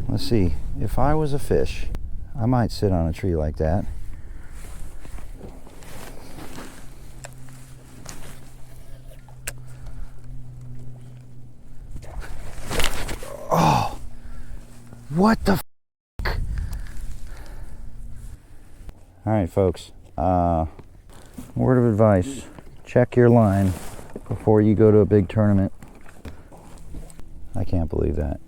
Let's see. If I was a fish, I might sit on a tree like that. Oh, what the f***? All right, folks. Word of advice: check your line before you go to a big tournament. I can't believe that.